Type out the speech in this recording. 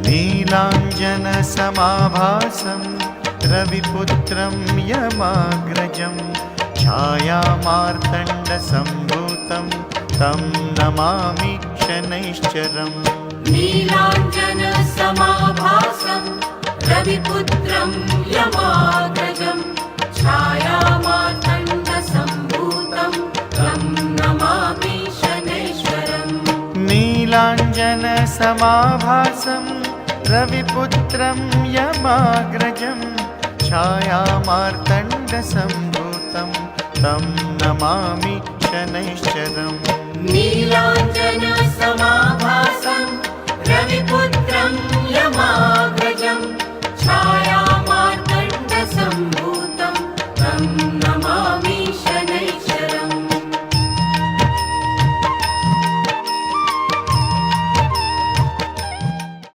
नीलाञ्जनसमाभासं रविपुत्रं यमाग्रजं छायामार्तण्डसम्भूतं तं नमामि शनैश्चरम् नीलाञ्जनसमाभासं रविपुत्रं यमाग्रजं छायामार्तण्डसम्भूतं तं नमामि शनैश्वरम् नीलाञ्जनसमाभासं रविपुत्रं यमाग्रजं छायामार्तण्डसम्भूतं तं नमामि शनैश्चरम् नीलाञ्जनसमाभासं रविपुत्रं